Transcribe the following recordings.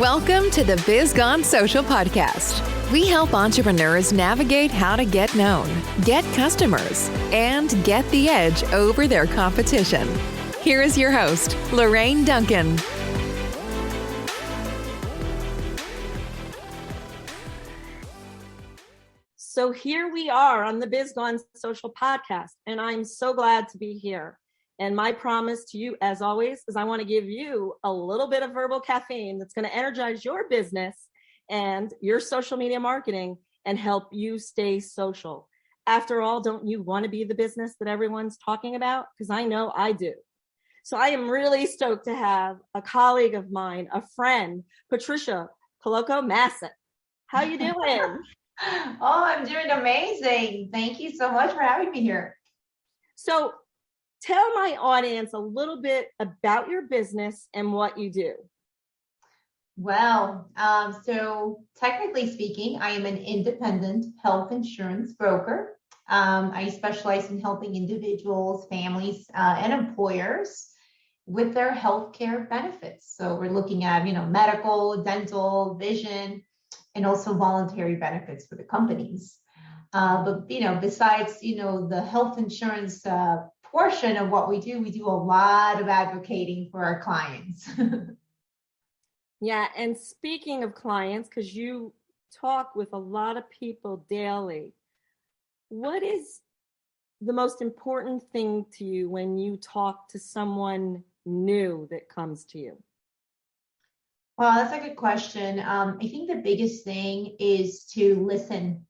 Welcome to the Biz Gone Social podcast. We help entrepreneurs navigate how to get known, get customers, and get the edge over their competition. Here is your host, Lorraine Duncan. So here we are on the Biz Gone Social podcast, and I'm so glad to be here. And my promise to you, as always, is I want to give you a little bit of verbal caffeine that's going to energize your business and your social media marketing and help you stay social. After all, don't you want to be the business that everyone's talking about? Because I know I do. So I am really stoked to have a colleague of mine, a friend, Patricia Colloca Massot. How you doing? Oh, I'm doing amazing. Thank you so much for having me here. So tell my audience a little bit about your business and what you do. Well, so technically speaking, I am an independent health insurance broker. I specialize in helping individuals, families, and employers with their healthcare benefits. So we're looking at, medical, dental, vision, and also voluntary benefits for the companies. But besides, the health insurance portion of what we do a lot of advocating for our clients. Yeah, and speaking of clients, because you talk with a lot of people daily, what is the most important thing to you when you talk to someone new that comes to you? Well, that's a good question. I think the biggest thing is to listen.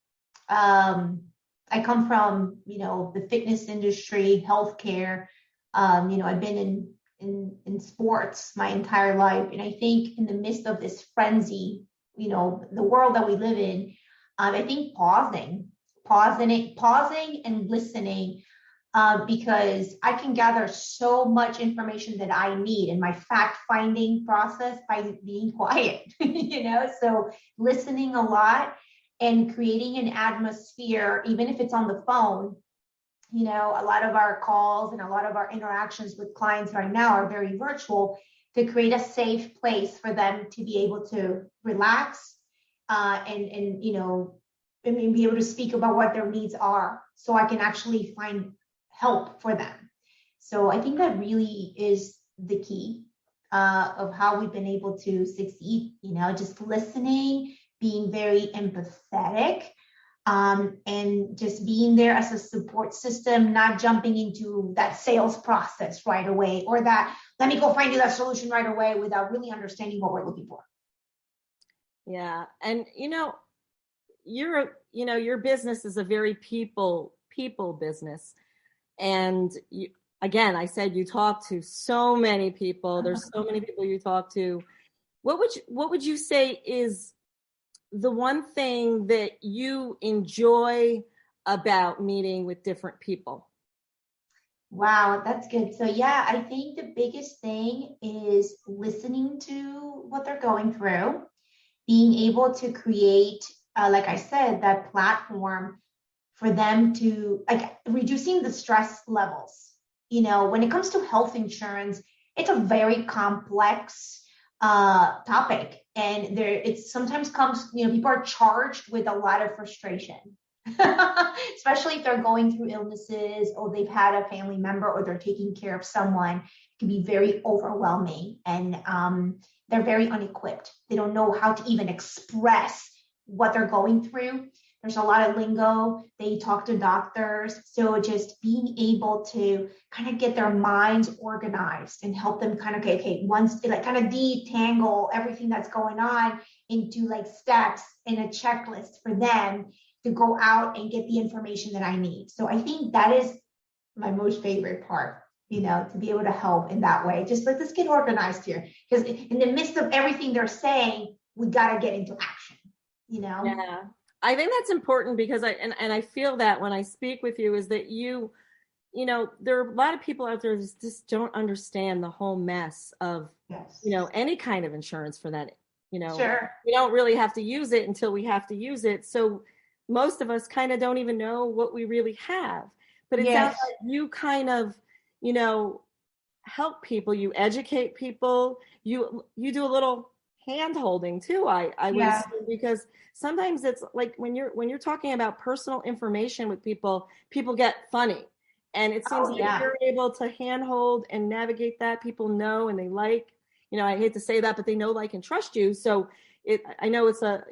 I come from, the fitness industry, healthcare. I've been in sports my entire life. And I think in the midst of this frenzy, the world that we live in, I think pausing and listening, because I can gather so much information that I need in my fact-finding process by being quiet, so listening a lot and creating an atmosphere, even if it's on the phone. A lot of our calls and a lot of our interactions with clients right now are very virtual, to create a safe place for them to be able to relax and be able to speak about what their needs are, so I can actually find help for them. So I think that really is the key of how we've been able to succeed, just listening, being very empathetic, and just being there as a support system, not jumping into that sales process right away, or that let me go find you that solution right away without really understanding what we're looking for. Yeah. And, your business is a very people business. And again, I said you talk to so many people. There's so many people you talk to. What would you say is the one thing that you enjoy about meeting with different people? Wow, that's good. So yeah, I think the biggest thing is listening to what they're going through, being able to create, like I said, that platform for them to, reducing the stress levels. When it comes to health insurance, it's a very complex topic. And it sometimes comes, people are charged with a lot of frustration, especially if they're going through illnesses, or they've had a family member, or they're taking care of someone. It can be very overwhelming, and they're very unequipped. They don't know how to even express what they're going through. There's a lot of lingo. They talk to doctors. So just being able to kind of get their minds organized and help them kind of, once kind of detangle everything that's going on into steps and a checklist for them to go out and get the information that I need. So I think that is my most favorite part, to be able to help in that way. Just let's get organized here, because in the midst of everything they're saying, we got to get into action, Yeah. I think that's important, because I feel that when I speak with you, is that there are a lot of people out there that just don't understand the whole mess of, yes, any kind of insurance for that. Sure. We don't really have to use it until we have to use it. So most of us kind of don't even know what we really have. But it sounds like you kind of, help people, you educate people, you do a little hand holding too. I would Yeah. assume, because sometimes it's like when you're talking about personal information with people, people get funny. And it seems Oh, like yeah. you're able to handhold and navigate that. People know and they like, I hate to say that, but they know, like, and trust you. So I know it's a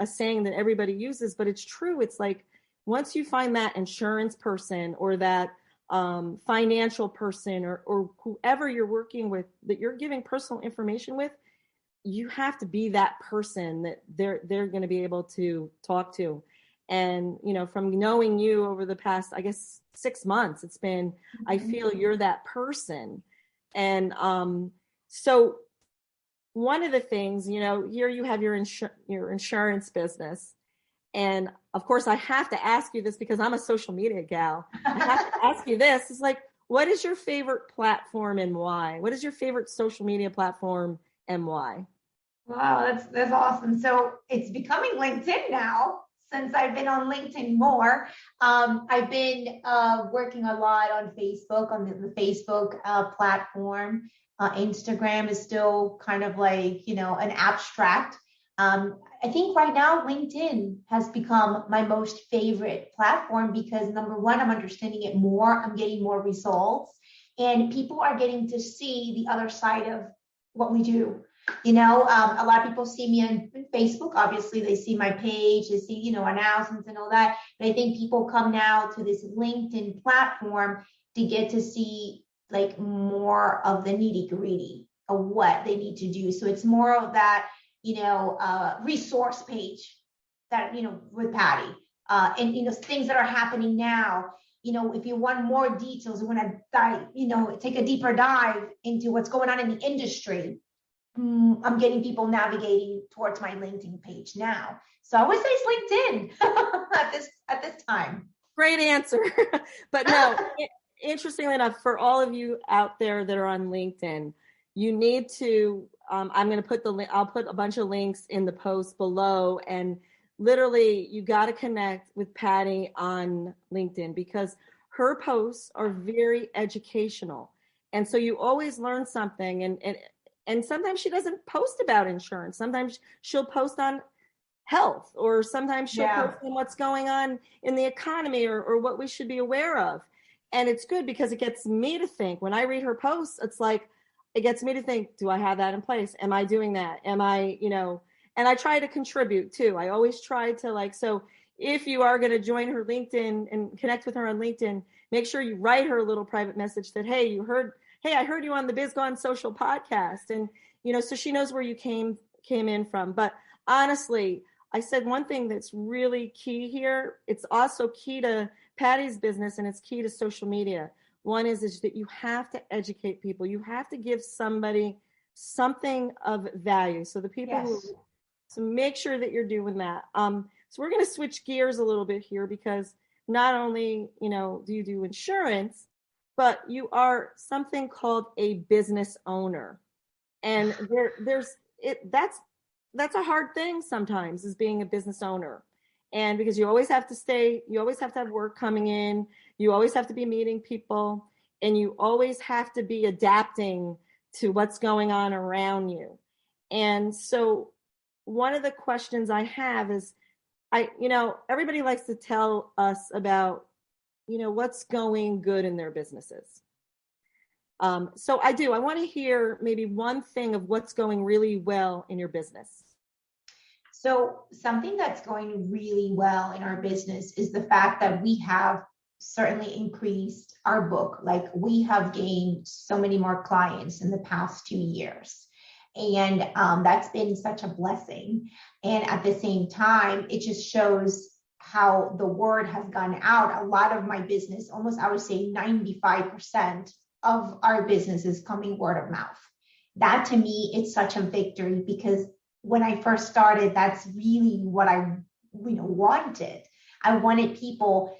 saying that everybody uses, but it's true. It's like, once you find that insurance person or that financial person or whoever you're working with that you're giving personal information with, you have to be that person that they're going to be able to talk to. And from knowing you over the past, I guess, 6 months, it's been, I feel you're that person. And so one of the things, here you have your insurance business. And of course, I have to ask you this because I'm a social media gal. I have to ask you this. It's like, what is your favorite platform and why? What is your favorite social media platform and why? Wow, that's awesome. So it's becoming LinkedIn now since I've been on LinkedIn more. I've been working a lot on Facebook, on the Facebook platform. Instagram is still kind of like, an abstract. I think right now LinkedIn has become my most favorite platform because, number one, I'm understanding it more. I'm getting more results, and people are getting to see the other side of what we do. A lot of people see me on Facebook. Obviously, they see my page, they see, announcements and all that. But I think people come now to this LinkedIn platform to get to see like more of the nitty gritty of what they need to do. So it's more of that, resource page that, with Patty, and, things that are happening now. If you want more details, you want to dive, take a deeper dive into what's going on in the industry. I'm getting people navigating towards my LinkedIn page now. So I would say it's LinkedIn at this time. Great answer. But no, interestingly enough, for all of you out there that are on LinkedIn, you need to, I'm going to put I'll put a bunch of links in the post below, and literally you got to connect with Patty on LinkedIn because her posts are very educational. And so you always learn something, and sometimes she doesn't post about insurance. Sometimes she'll post on health, or sometimes she'll post on what's going on in the economy or what we should be aware of. And it's good because it gets me to think. When I read her posts, it's like, it gets me to think, do I have that in place? Am I doing that? Am I, and I try to contribute too. I always try to so if you are going to join her LinkedIn and connect with her on LinkedIn, make sure you write her a little private message that, hey, I heard you on the Biz Gone Social podcast. And, so she knows where you came in from. But honestly, I said one thing that's really key here. It's also key to Patty's business, and it's key to social media. One is that you have to educate people. You have to give somebody something of value. So the people so make sure that you're doing that. So we're going to switch gears a little bit here because not only, do you do insurance, but you are something called a business owner. And that's a hard thing sometimes, is being a business owner. And because you always have to have work coming in, you always have to be meeting people, and you always have to be adapting to what's going on around you. And so one of the questions I have is, everybody likes to tell us about, what's going good in their businesses. So I want to hear maybe one thing of what's going really well in your business. So something that's going really well in our business is the fact that we have certainly increased our book. Like, we have gained so many more clients in the past 2 years. And that's been such a blessing. And at the same time, it just shows how the word has gone out. A lot of my business, almost I would say 95% of our business is coming word of mouth. That to me, it's such a victory, because when I first started, that's really what I wanted. I wanted people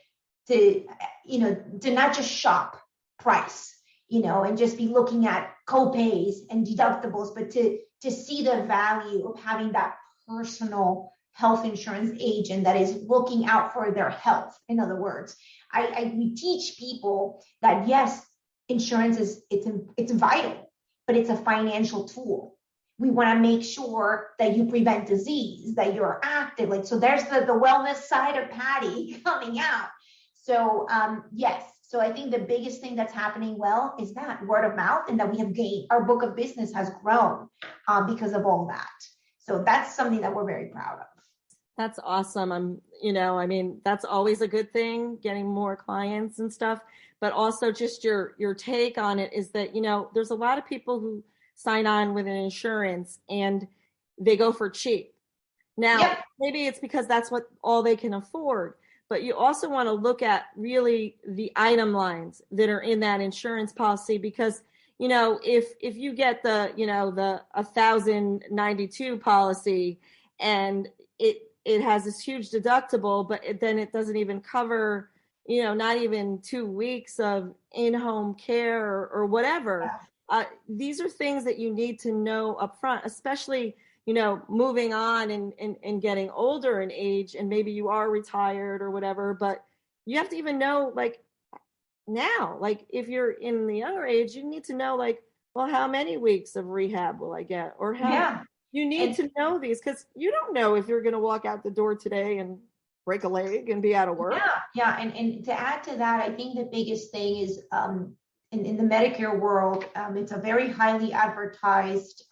to not just shop price, and just be looking at co-pays and deductibles, but to see the value of having that personal health insurance agent that is looking out for their health. In other words, we teach people that yes, insurance it's vital, but it's a financial tool. we want to make sure that you prevent disease, that you're active. Like, so there's the wellness side of Patty coming out. So yes. So I think the biggest thing that's happening well is that word of mouth, and that we have gained, our book of business has grown because of all that. So that's something that we're very proud of. That's awesome. I mean, that's always a good thing, getting more clients and stuff, but also just your take on it is that, there's a lot of people who sign on with an insurance and they go for cheap. Now, Yep. Maybe it's because that's what all they can afford, but you also want to look at really the item lines that are in that insurance policy, because if you get the 1,092 policy and it has this huge deductible, but then it doesn't even cover, not even 2 weeks of in-home care or whatever. These are things that you need to know up front, especially, moving on and getting older in age, and maybe you are retired or whatever, but you have to even know, like, now, like if you're in the younger age, you need to know, like, well, how many weeks of rehab will I get? Or how you need to know these, because you don't know if you're going to walk out the door today and break a leg and be out of work. Yeah. And to add to that, I think the biggest thing is in the Medicare world, it's a very highly advertised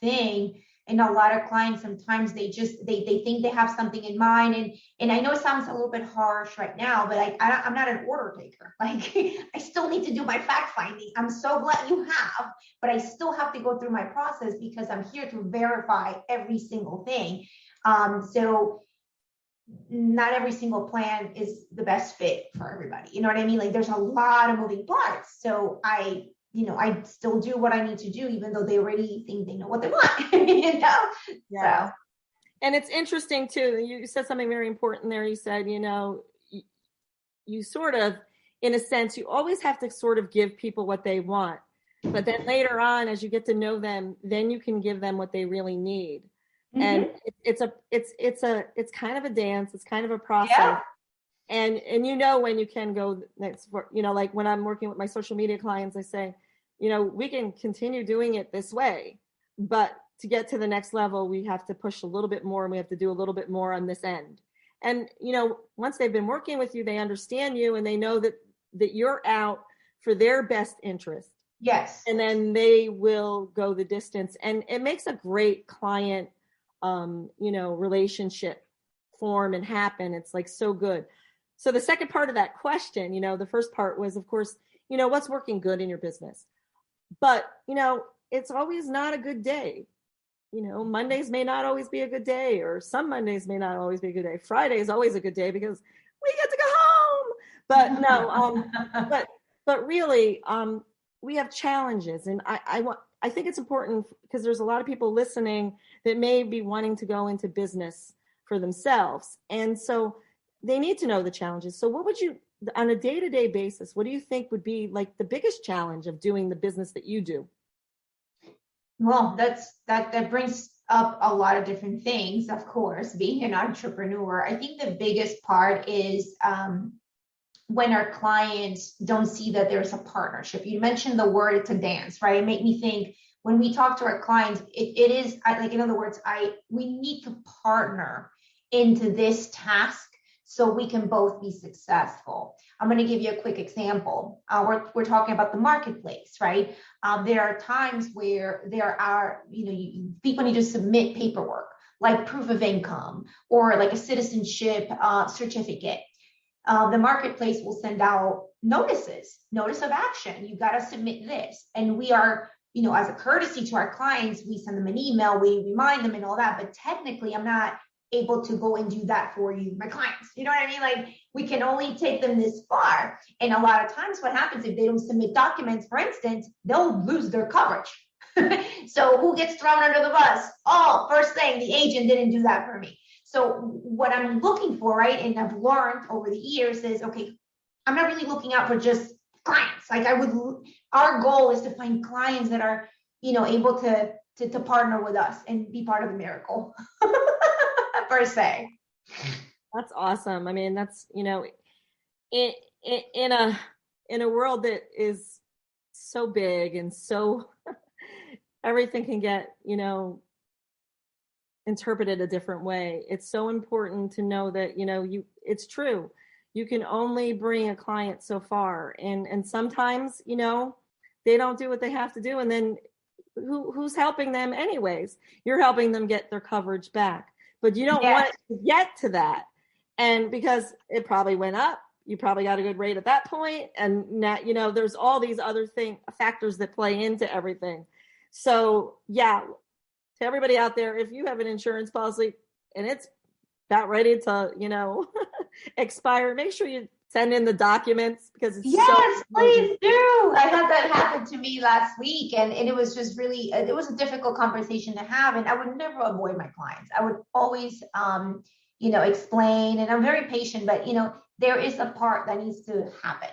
thing. And a lot of clients, sometimes they think they have something in mind. And I know it sounds a little bit harsh right now, but I'm not an order taker. Like, I still need to do my fact finding. I'm so glad you have, but I still have to go through my process because I'm here to verify every single thing. So not every single plan is the best fit for everybody. You know what I mean? Like, there's a lot of moving parts. So I still do what I need to do, even though they already think they know what they want, Yeah. So. And it's interesting too. You said something very important there. You said, you sort of, in a sense, you always have to sort of give people what they want, but then later on, as you get to know them, then you can give them what they really need. Mm-hmm. And it's kind of a dance. It's kind of a process. Yeah. And when you can go next, like when I'm working with my social media clients, I say, we can continue doing it this way, but to get to the next level, we have to push a little bit more, and we have to do a little bit more on this end. And, once they've been working with you, they understand you, and they know that you're out for their best interest. Yes. And then they will go the distance, and it makes a great client, relationship form and happen. It's like so good. So the second part of that question, the first part was, of course, what's working good in your business, but, it's always not a good day. Mondays may not always be a good day, or some Mondays may not always be a good day. Friday is always a good day because we get to go home, but no, but really, we have challenges. And I think it's important because there's a lot of people listening that may be wanting to go into business for themselves. And so they need to know the challenges. So what would you, on a day-to-day basis, what do you think would be like the biggest challenge of doing the business that you do? Well, that brings up a lot of different things, of course, being an entrepreneur. I think the biggest part is when our clients don't see that there's a partnership. You mentioned the word, it's a dance, right? It made me think when we talk to our clients, it is like, in other words, we need to partner into this task so we can both be successful. I'm going to give you a quick example. We're talking about the marketplace, right? There are times where there are, people need to submit paperwork, like proof of income or like a citizenship certificate. The marketplace will send out notice of action. You got to submit this. And we are, as a courtesy to our clients, we send them an email, we remind them and all that. But technically, I'm not able to go and do that for you, my clients. You know what I mean? Like, we can only take them this far. And a lot of times what happens if they don't submit documents, for instance, they'll lose their coverage. So who gets thrown under the bus? Oh, first thing, the agent didn't do that for me. So what I'm looking for, right, and I've learned over the years is, okay, I'm not really looking out for just clients. Like, our goal is to find clients that are, able to partner with us and be part of the miracle. Per se. That's awesome. I mean, that's, in a world that is so big and so everything can get, interpreted a different way. It's so important to know that, it's true. You can only bring a client so far. And sometimes, they don't do what they have to do. And then who's helping them anyways? You're helping them get their coverage back. But you don't want to get to that. And because it probably went up, you probably got a good rate at that point. And now, there's all these other factors that play into everything. So yeah, to everybody out there, if you have an insurance policy and it's about ready to, expire, make sure you send in the documents, because it's please do. I had that happen to me last week, and it was just really, it was a difficult conversation to have, and I would never avoid my clients. I would always, explain, and I'm very patient, but, there is a part that needs to happen,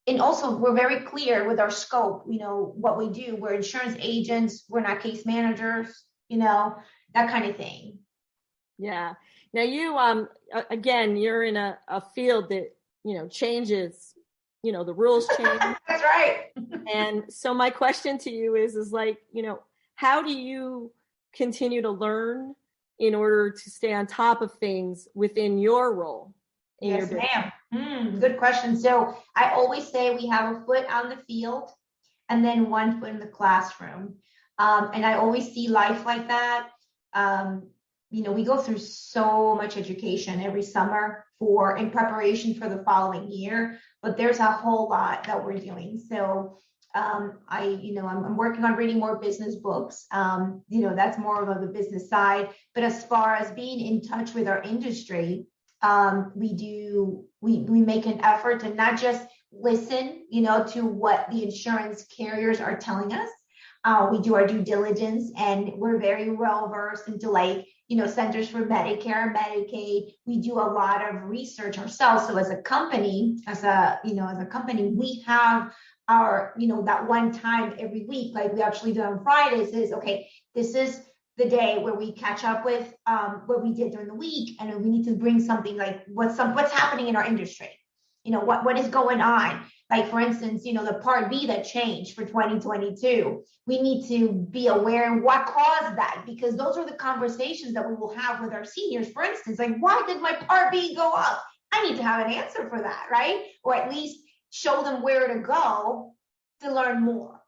and also we're very clear with our scope, what we do. We're insurance agents, we're not case managers, that kind of thing. Yeah. Now you, again, you're in a field that, changes, the rules change. That's right. And so my question to you is like, how do you continue to learn in order to stay on top of things within your role? Yes, ma'am. Good question. So I always say we have a foot on the field and then one foot in the classroom. And I always see life like that. We go through so much education every summer in preparation for the following year, but there's a whole lot that we're doing. So I'm working on reading more business books. That's more of the business side. But as far as being in touch with our industry, we make an effort to not just listen, to what the insurance carriers are telling us. We do our due diligence, and we're very well versed into Centers for Medicare, Medicaid. We do a lot of research ourselves. So as a company, we have our, that one time every week, like we actually do on Fridays, is okay, this is the day where we catch up with what we did during the week, and we need to bring something like what's happening in our industry. What is going on? Like, for instance, the Part B that changed for 2022. We need to be aware of what caused that, because those are the conversations that we will have with our seniors. For instance, like, why did my Part B go up? I need to have an answer for that, right? Or at least show them where to go to learn more,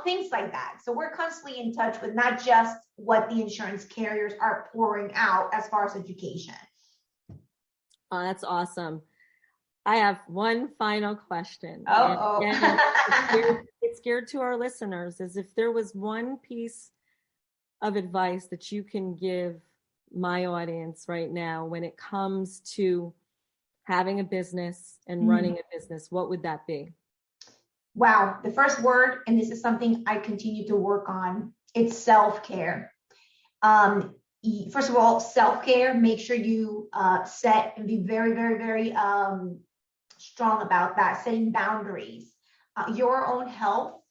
things like that. So we're constantly in touch with not just what the insurance carriers are pouring out as far as education. Oh, that's awesome. I have one final question. It's geared to our listeners, is if there was one piece of advice that you can give my audience right now when it comes to having a business and running a business, what would that be? Wow. The first word, and this is something I continue to work on, it's self-care. First of all, self-care, make sure you set and be very, very, very strong about that, setting boundaries. Your own health,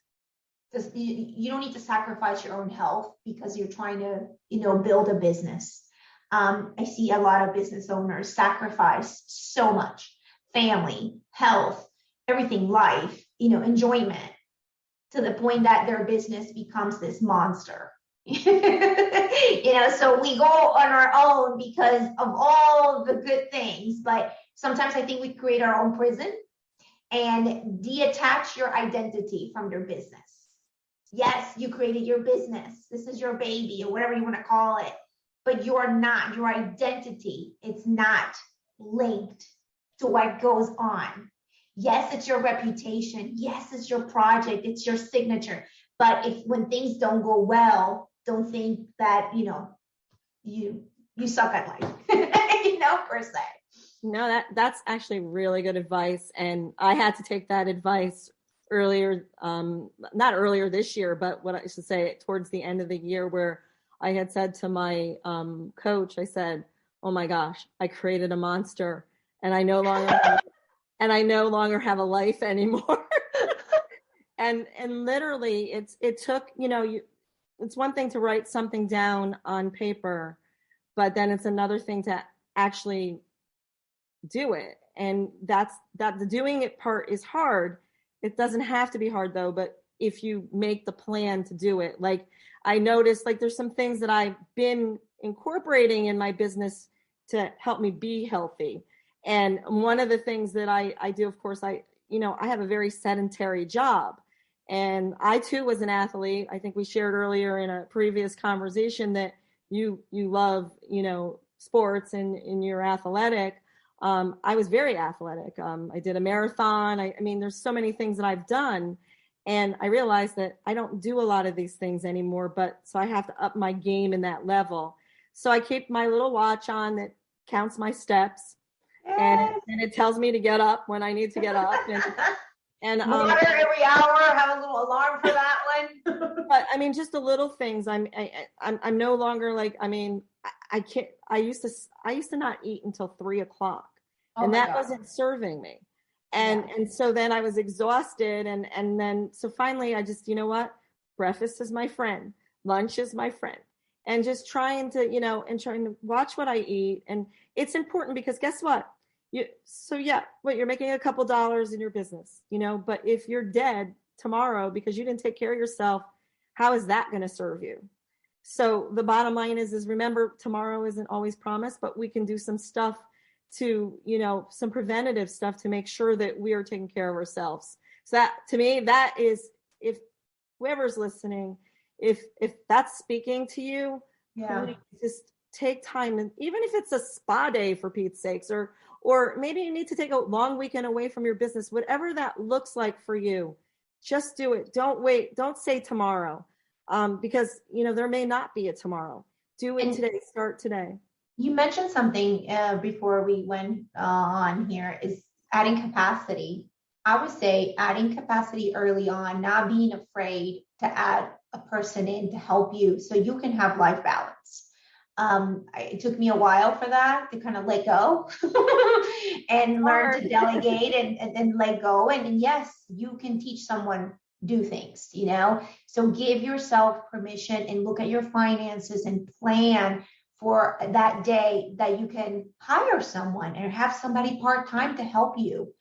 you don't need to sacrifice your own health because you're trying to, build a business. I see a lot of business owners sacrifice so much: family, health, everything, life, enjoyment, to the point that their business becomes this monster. So we go on our own because of all the good things, but sometimes I think we create our own prison and detach your identity from your business. Yes, you created your business. This is your baby, or whatever you want to call it, but you're not. Your identity, it's not linked to what goes on. Yes, it's your reputation. Yes, it's your project. It's your signature. But when things don't go well, don't think that, you suck at life, per se. No, that's actually really good advice. And I had to take that advice earlier, not earlier this year, but what I should say towards the end of the year, where I had said to my coach, I said, oh my gosh, I created a monster, and I no longer have a life anymore. and literally it took, it's one thing to write something down on paper, but then it's another thing to actually do it. And that the doing it part is hard. It doesn't have to be hard though, but if you make the plan to do it. Like I noticed, like there's some things that I've been incorporating in my business to help me be healthy. And one of the things that I do, of course, I have a very sedentary job. And I too was an athlete. I think we shared earlier in a previous conversation that you love, sports and you're athletic. I was very athletic. I did a marathon. I mean, there's so many things that I've done. And I realized that I don't do a lot of these things anymore, so I have to up my game in that level. So I keep my little watch on that counts my steps, and it tells me to get up when I need to get up. And water every hour. Have a little alarm for that one. But I mean, just the little things. I'm no longer like. I mean, I can't. I used to not eat until 3:00, and that wasn't serving me. And so then I was exhausted, and then so finally I just, breakfast is my friend, lunch is my friend, and just trying to watch what I eat. And it's important because guess what? You're making a couple dollars in your business, but if you're dead tomorrow because you didn't take care of yourself, how is that going to serve you? So the bottom line is remember, tomorrow isn't always promised, but we can do some stuff to, some preventative stuff to make sure that we are taking care of ourselves. So that, to me, that is, if whoever's listening, if that's speaking to you, just take time. And even if it's a spa day, for Pete's sakes, or maybe you need to take a long weekend away from your business, whatever that looks like for you, just do it. Don't wait. Don't say tomorrow, because, there may not be a tomorrow. Do it today. Start today. You mentioned something before we went on here, is adding capacity. I would say adding capacity early on, not being afraid to add a person in to help you so you can have life balance. It took me a while for that to kind of let go and learn to delegate and let go. And yes, you can teach someone do things, so give yourself permission and look at your finances and plan for that day that you can hire someone and have somebody part-time to help you.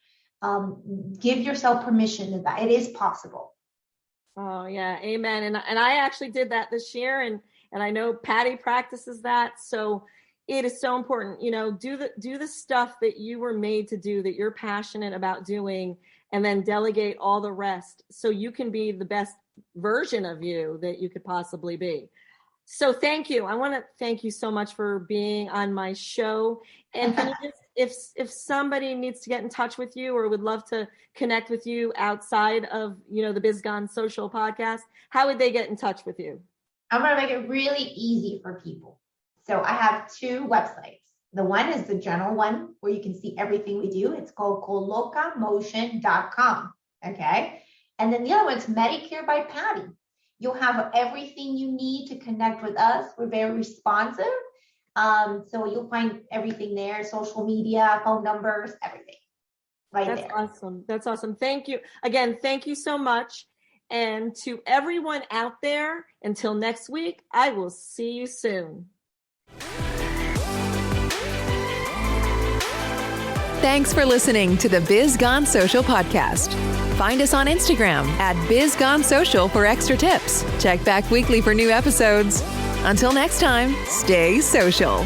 Give yourself permission to that. It is possible. Oh yeah. Amen. And I actually did that this year, and I know Patty practices that. So it is so important, do the stuff that you were made to do, that you're passionate about doing, and then delegate all the rest so you can be the best version of you that you could possibly be. So thank you. I want to thank you so much for being on my show. And can you just, if somebody needs to get in touch with you or would love to connect with you outside of, the Biz Gone Social podcast, how would they get in touch with you? I'm going to make it really easy for people. So I have 2 websites. The one is the general one where you can see everything we do. It's called collocamotion.com. Okay. And then the other one's Medicare by Patty. You'll have everything you need to connect with us. We're very responsive. So you'll find everything there, social media, phone numbers, everything right there. That's awesome. Thank you. Again, thank you so much. And to everyone out there, until next week, I will see you soon. Thanks for listening to the Biz Gone Social podcast. Find us on Instagram at Biz Gone Social for extra tips. Check back weekly for new episodes. Until next time, stay social.